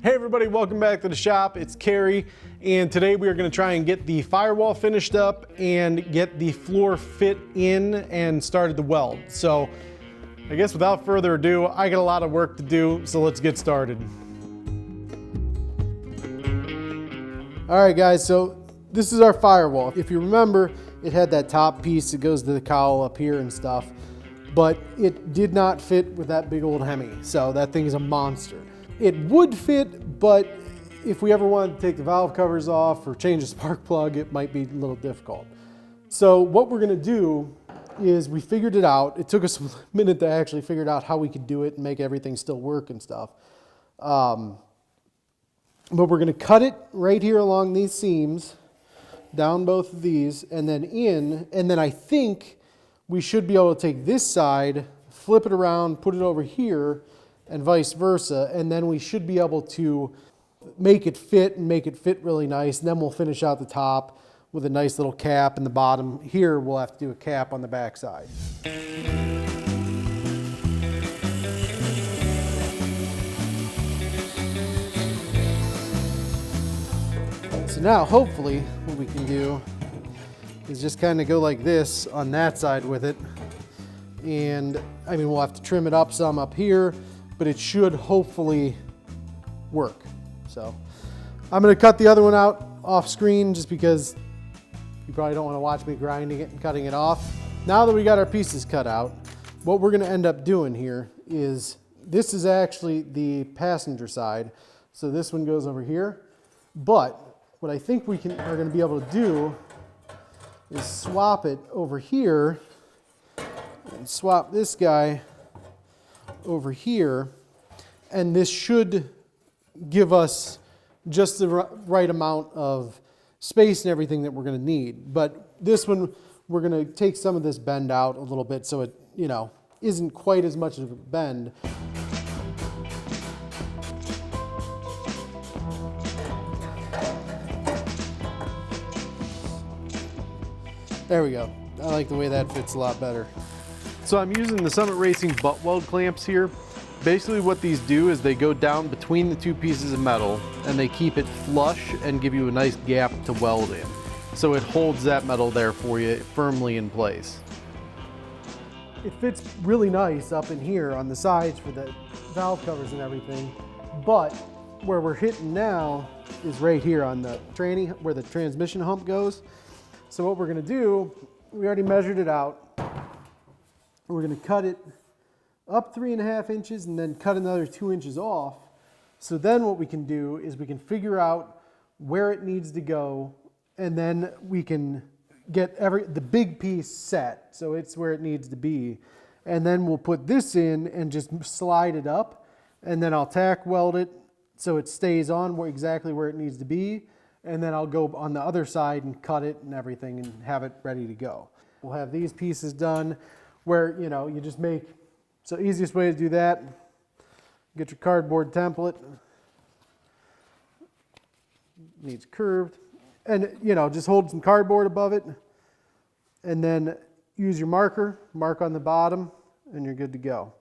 Hey everybody, welcome back to the shop. It's Kerry, and today we are going to try and get the firewall finished up and get the floor fit in and started to weld. So I guess without further ado, I got a lot of work to do, so let's get started. All right guys, so this is our firewall. If you remember, it had that top piece that goes to the cowl up here and stuff, but it did not fit with that big old Hemi. So that thing is a monster. It would fit, but if we ever wanted to take the valve covers off or change the spark plug, it might be a little difficult. So what we're gonna do is we figured it out. It took us a minute to actually figure out how we could do it and make everything still work and stuff. But we're gonna cut it right here along these seams, down both of these, and then in, and then I think we should be able to take this side, flip it around, put it over here, and vice versa, and then we should be able to make it fit and make it fit really nice, and then we'll finish out the top with a nice little cap in the bottom. Here we'll have to do a cap on the back side. So now hopefully what we can do is just kind of go like this on that side with it, and I mean we'll have to trim it up some up here, but it should hopefully work. So I'm gonna cut the other one out off screen just because you probably don't wanna watch me grinding it and cutting it off. Now that we got our pieces cut out, what we're gonna end up doing here is, this is actually the passenger side. So this one goes over here, but what I think we are gonna be able to do is swap it over here and swap this guy over here, and this should give us just the right amount of space and everything that we're going to need. But this one, we're going to take some of this bend out a little bit so it, you know, isn't quite as much of a bend. There we go. I like the way that fits a lot better. So I'm using the Summit Racing butt weld clamps here. Basically what these do is they go down between the two pieces of metal and they keep it flush and give you a nice gap to weld in. So it holds that metal there for you firmly in place. It fits really nice up in here on the sides for the valve covers and everything, but where we're hitting now is right here on the tranny where the transmission hump goes. So what we're gonna do, we already measured it out. We're going to cut it up 3.5 inches and then cut another 2 inches off. So then what we can do is we can figure out where it needs to go, and then we can get the big piece set so it's where it needs to be. And then we'll put this in and just slide it up, and then I'll tack weld it so it stays on exactly where it needs to be. And then I'll go on the other side and cut it and everything and have it ready to go. We'll have these pieces done where, you know, you just make, so easiest way to do that, get your cardboard template, needs curved, and you know, just hold some cardboard above it, and then use your marker, mark on the bottom, and you're good to go.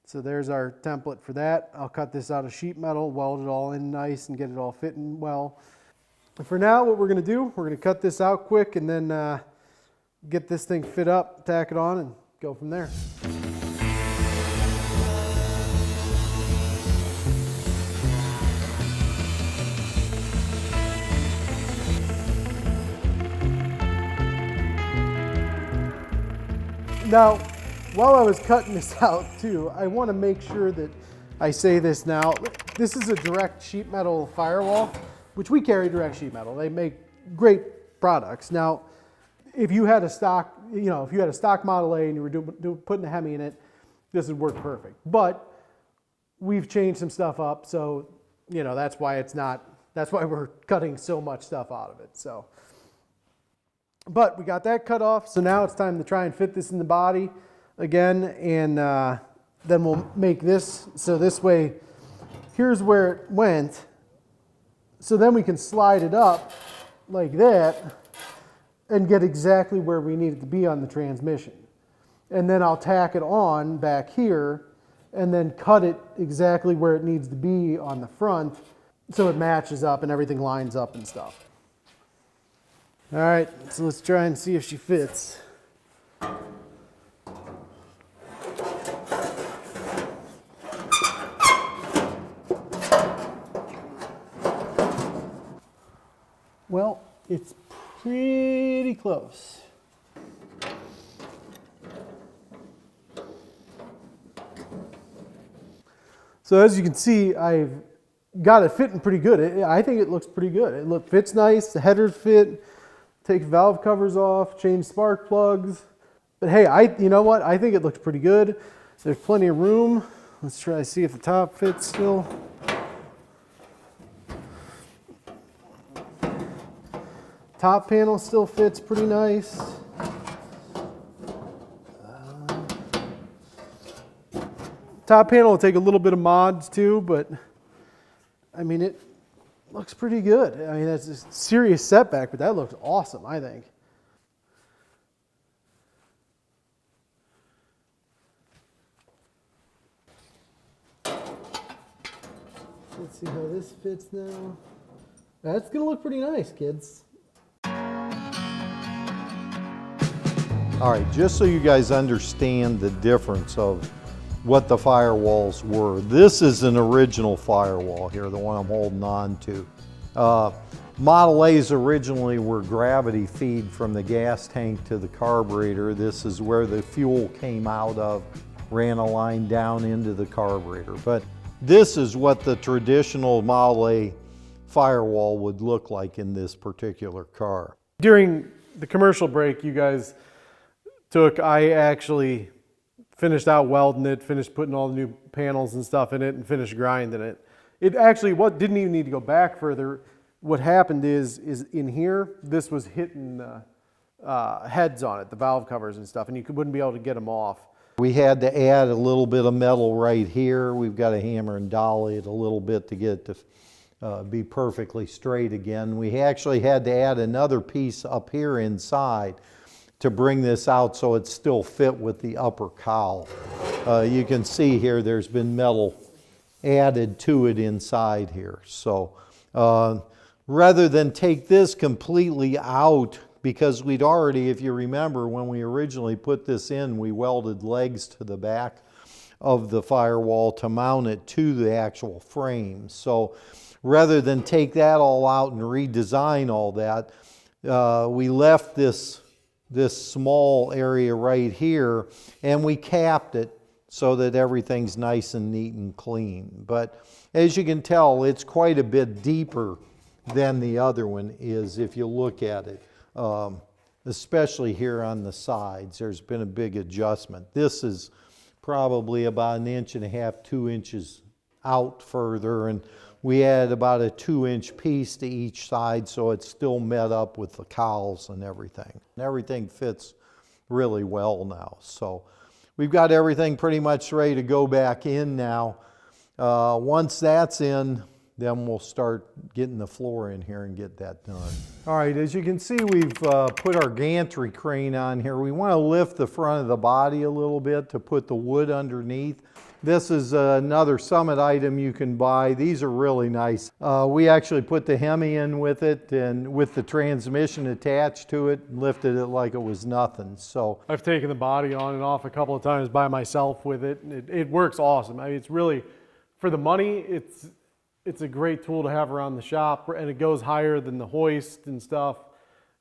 So there's our template for that. I'll cut this out of sheet metal, weld it all in nice, and get it all fitting well. And for now, what we're gonna do, we're gonna cut this out quick, and then get this thing fit up, tack it on, and go from there. Now, while I was cutting this out too, I want to make sure that I say this now. This is a Direct Sheetmetal firewall, which we carry Direct Sheetmetal. They make great products. Now, if you had a stock, you know, if you had a stock Model A and you were putting a Hemi in it, this would work perfect. But we've changed some stuff up, so you know that's why it's not. That's why we're cutting so much stuff out of it. So, but we got that cut off. So now it's time to try and fit this in the body again, and then we'll make this. So this way, here's where it went. So then we can slide it up like that and get exactly where we need it to be on the transmission. And then I'll tack it on back here and then cut it exactly where it needs to be on the front so it matches up and everything lines up and stuff. All right, so let's try and see if she fits. Well, it's pretty close. So as you can see, I've got it fitting pretty good. I think it looks pretty good. It fits nice, the headers fit, take valve covers off, change spark plugs. But hey, you know what? I think it looks pretty good. There's plenty of room. Let's try to see if the top fits still. Top panel still fits pretty nice. Top panel will take a little bit of mods too, but I mean, it looks pretty good. I mean, that's a serious setback, but that looks awesome, I think. Let's see how this fits now. That's gonna look pretty nice, kids. All right, just so you guys understand the difference of what the firewalls were. This is an original firewall here, the one I'm holding on to. Model A's originally were gravity feed from the gas tank to the carburetor. This is where the fuel came out of, ran a line down into the carburetor. But this is what the traditional Model A firewall would look like in this particular car. During the commercial break you guys took, I actually finished out welding it, finished putting all the new panels and stuff in it, and finished grinding it. It actually didn't even need to go back further. What happened is in here, this was hitting heads on it, the valve covers and stuff, and you wouldn't be able to get them off. We had to add a little bit of metal right here. We've got to hammer and dolly it a little bit to get it to be perfectly straight again. We actually had to add another piece up here inside to bring this out so it still fit with the upper cowl. You can see here there's been metal added to it inside here. So rather than take this completely out, because we'd already, if you remember, when we originally put this in, we welded legs to the back of the firewall to mount it to the actual frame. So rather than take that all out and redesign all that, we left this small area right here, and we capped it so that everything's nice and neat and clean. But as you can tell, it's quite a bit deeper than the other one is if you look at it, especially here on the sides. There's been a big adjustment. This is probably about 1.5 inches, 2 inches out further, and we added about a 2-inch piece to each side so it's still met up with the cowls and everything. And everything fits really well now. So we've got everything pretty much ready to go back in now. Once that's in, then we'll start getting the floor in here and get that done. All right, as you can see, we've put our gantry crane on here. We want to lift the front of the body a little bit to put the wood underneath. This is another Summit item you can buy. These are really nice. We actually put the Hemi in with it and with the transmission attached to it and lifted it like it was nothing. So I've taken the body on and off a couple of times by myself with it. It works awesome. I mean, it's really, for the money, it's a great tool to have around the shop, and it goes higher than the hoist and stuff,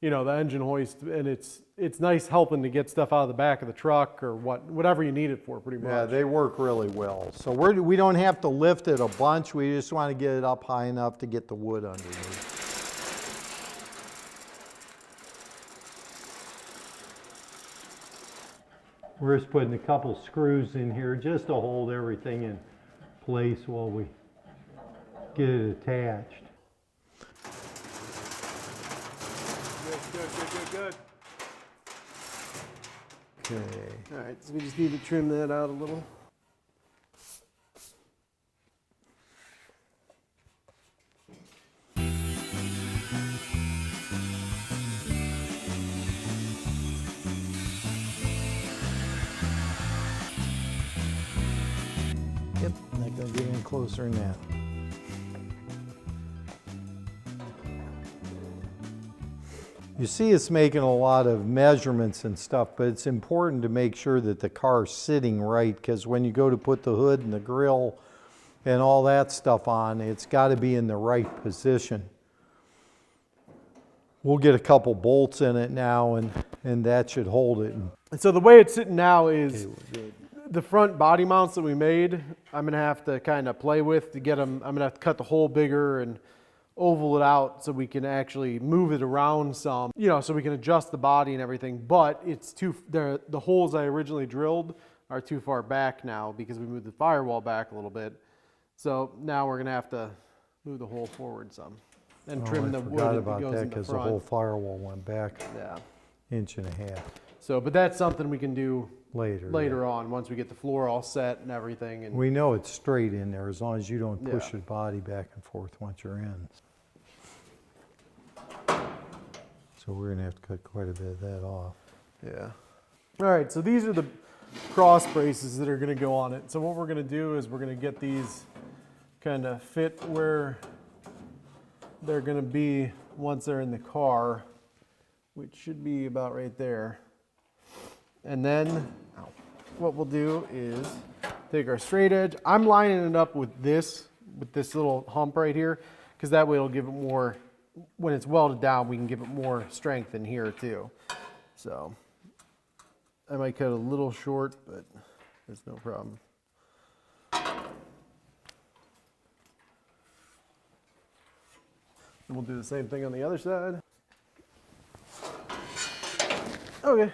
you know, the engine hoist, and it's nice helping to get stuff out of the back of the truck or whatever you need it for, pretty much. yeah, they work really well. So we don't have to lift it a bunch. We just want to get it up high enough to get the wood underneath. We're just putting a couple screws in here just to hold everything in place while we get it attached. Good. Okay. All right, so we just need to trim that out a little. closer than that. You see us making a lot of measurements and stuff, but it's important to make sure that the car's sitting right, because when you go to put the hood and the grill and all that stuff on, it's got to be in the right position. We'll get a couple bolts in it now, and that should hold it. And so the way it's sitting now is the front body mounts that we made, I'm gonna have to kind of play with to get them. I'm gonna have to cut the hole bigger and oval it out so we can actually move it around some, you know, so we can adjust the body and everything. But it's the holes I originally drilled are too far back now because we moved the firewall back a little bit. So now we're gonna have to move the hole forward some and trim the wood that goes in the front. Because the whole firewall went back inch and a half. So, but that's something we can do later on once we get the floor all set and everything. And we know it's straight in there as long as you don't push the body back and forth once you're in. So we're gonna have to cut quite a bit of that off. Yeah. All right, so these are the cross braces that are gonna go on it. So what we're gonna do is we're gonna get these kind of fit where they're gonna be once they're in the car, which should be about right there. And then what we'll do is take our straight edge. I'm lining it up with this little hump right here, because that way it'll give it more, when it's welded down, we can give it more strength in here too. So I might cut a little short, but there's no problem. And we'll do the same thing on the other side. Okay.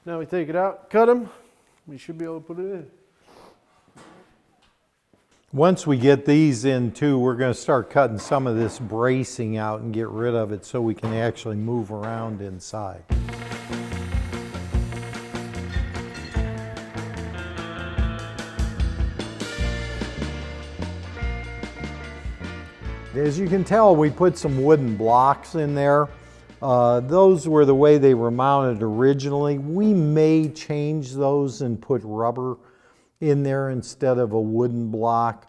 Now we take it out, cut them. We should be able to put it in. Once we get these in too, we're going to start cutting some of this bracing out and get rid of it so we can actually move around inside. As you can tell, we put some wooden blocks in there. Those were the way they were mounted originally. We may change those and put rubber in there instead of a wooden block.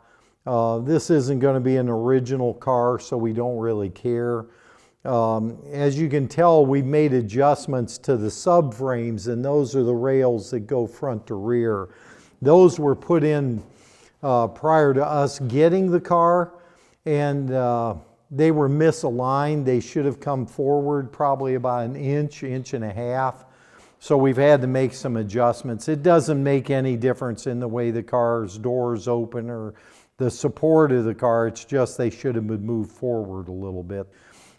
This isn't going to be an original car, so we don't really care. As you can tell, we've made adjustments to the subframes, and those are the rails that go front to rear. Those were put in prior to us getting the car, and they were misaligned. They should have come forward probably about an inch and a half. So we've had to make some adjustments. It doesn't make any difference in the way the car's doors open or the support of the car. It's just they should have been moved forward a little bit.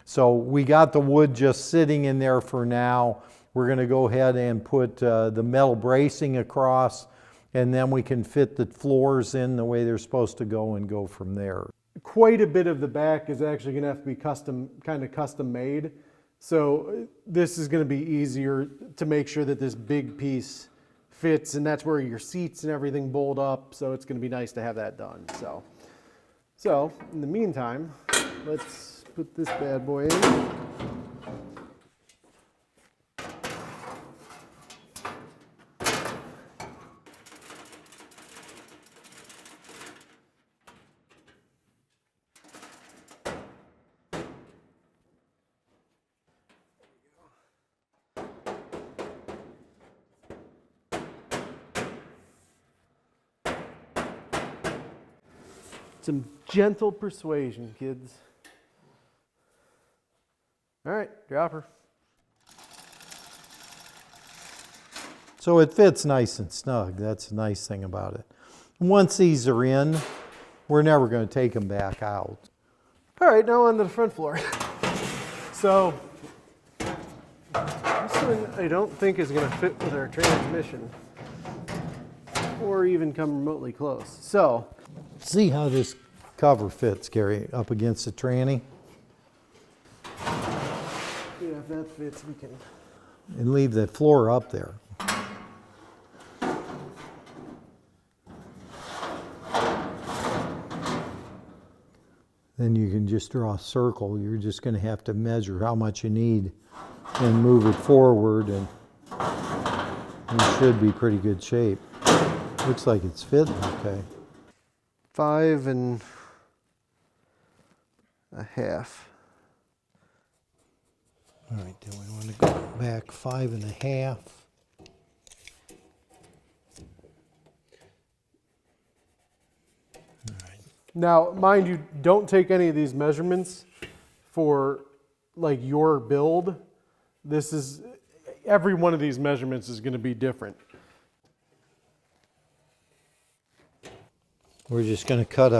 So we got the wood just sitting in there for now. We're going to go ahead and put the metal bracing across, and then we can fit the floors in the way they're supposed to go and go from there. Quite a bit of the back is actually going to have to be custom made. So this is going to be easier to make sure that this big piece fits, and that's where your seats and everything bolt up. So it's going to be nice to have that done. So in the meantime, let's put this bad boy in. Some gentle persuasion, kids. All right, dropper. So it fits nice and snug. That's the nice thing about it. Once these are in, we're never going to take them back out. All right, now on to the front floor. So this one I don't think is going to fit with our transmission or even come remotely close. So see how this cover fits, Gary, up against the tranny? yeah, if that fits, we can. And leave the floor up there. Then you can just draw a circle. You're just going to have to measure how much you need and move it forward, and you should be pretty good shape. Looks like it's fitting okay. 5.5. All right, then we want to go back 5.5. Now, mind you, don't take any of these measurements for like your build. This is, every one of these measurements is going to be different. We're just going to cut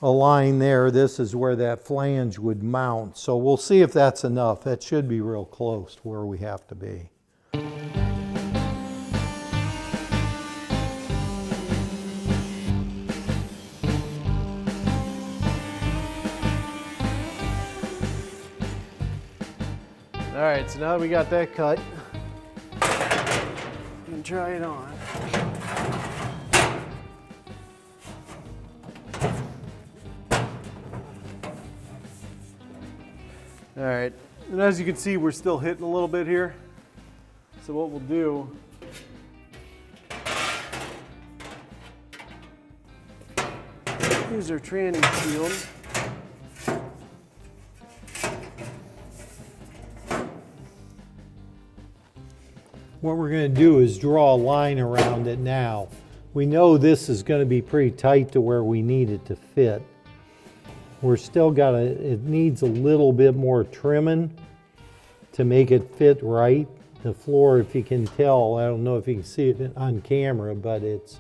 a line there. This is where that flange would mount. So we'll see if that's enough. That should be real close to where we have to be. All right, so now that we got that cut, we can try it on. All right, and as you can see, we're still hitting a little bit here. So what we'll do, use our tranny shield. What we're going to do is draw a line around it now. We know this is going to be pretty tight to where we need it to fit. We're still got it needs a little bit more trimming to make it fit right. The floor, if you can tell, I don't know if you can see it on camera, but it's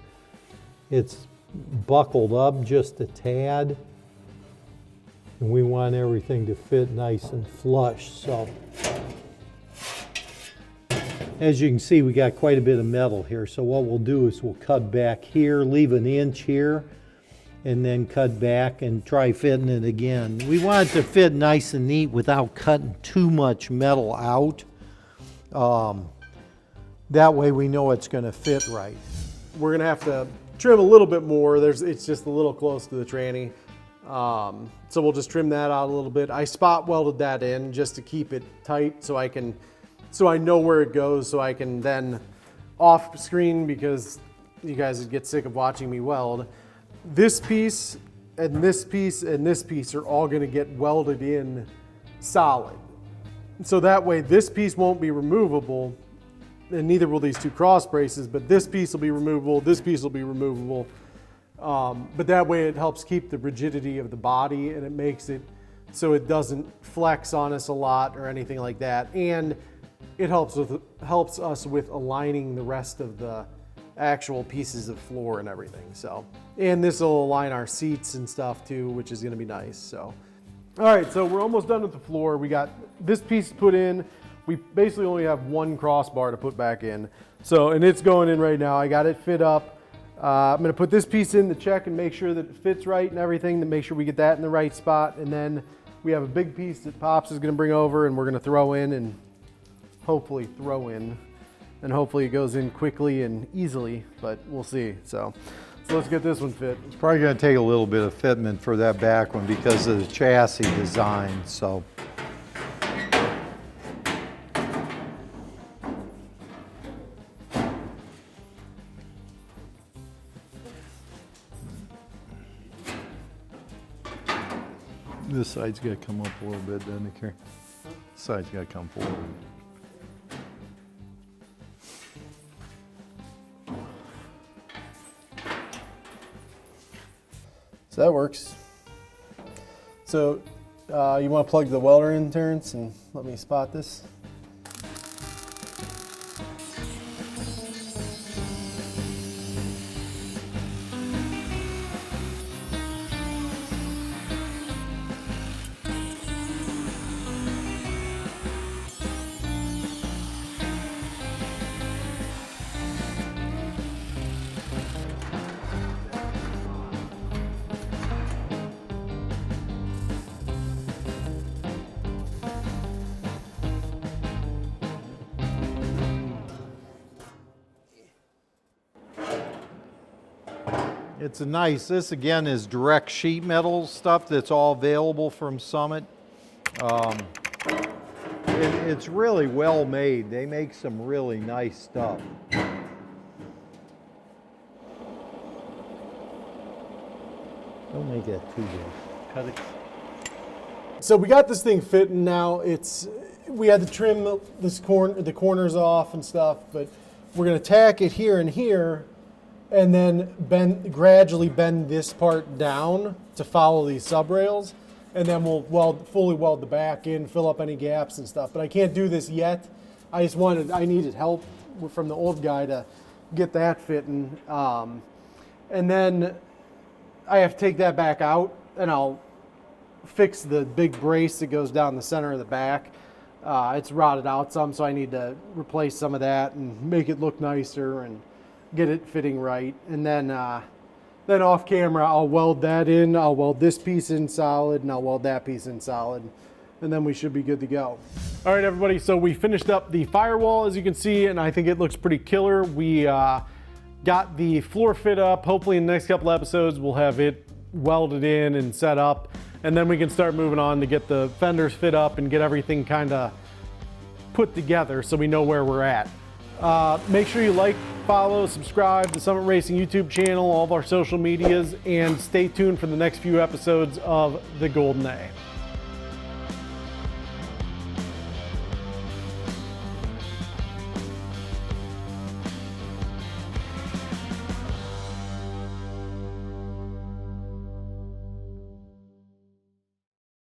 buckled up just a tad. And we want everything to fit nice and flush. So as you can see, we got quite a bit of metal here. So what we'll do is we'll cut back here, leave an inch here, and then cut back and try fitting it again. We want it to fit nice and neat without cutting too much metal out. That way we know it's going to fit right. We're gonna have to trim a little bit more. It's just a little close to the tranny. So we'll just trim that out a little bit. I spot welded that in just to keep it tight so I know where it goes, so I can then off screen, because you guys would get sick of watching me weld. This piece and this piece and this piece are all gonna get welded in solid. So that way this piece won't be removable, and neither will these two cross braces, but this piece will be removable, this piece will be removable. But that way it helps keep the rigidity of the body, and it makes it so it doesn't flex on us a lot or anything like that. And it helps us with aligning the rest of the actual pieces of floor and everything. So, and this will align our seats and stuff too, which is gonna be nice. So, all right, so we're almost done with the floor. We got this piece put in. We basically only have one crossbar to put back in. So, and it's going in right now. I got it fit up. I'm gonna put this piece in to check and make sure that it fits right and everything, to make sure we get that in the right spot. And then we have a big piece that Pops is gonna bring over, and we're gonna throw in, and hopefully and hopefully it goes in quickly and easily, but we'll see. So let's get this one fit. It's probably going to take a little bit of fitment for that back one because of the chassis design. So this side's got to come up a little bit, doesn't it, Kerry? This side's got to come forward. So that works. So you want to plug the welder in, Terrence, and let me spot this? It's a nice, this again is direct sheet metal stuff that's all available from Summit. It's really well made. They make some really nice stuff. Don't make that too big. Cut it. So we got this thing fitting now. We had to trim the corners off and stuff, but we're gonna tack it here and here, and then gradually bend this part down to follow these sub rails, and then we'll fully weld the back in, fill up any gaps and stuff. But I can't do this yet. I needed help from the old guy to get that fitting, and then I have to take that back out, and I'll fix the big brace that goes down the center of the back. It's rotted out some, so I need to replace some of that and make it look nicer and get it fitting right. And then off camera, I'll weld that in. I'll weld this piece in solid, and I'll weld that piece in solid, and then we should be good to go. All right, everybody, so we finished up the firewall, as you can see, and I think it looks pretty killer. We got the floor fit up. Hopefully in the next couple episodes, we'll have it welded in and set up, and then we can start moving on to get the fenders fit up and get everything kind of put together so we know where we're at. Make sure you like, follow, subscribe to the Summit Racing YouTube channel, all of our social medias, and stay tuned for the next few episodes of the Golden A.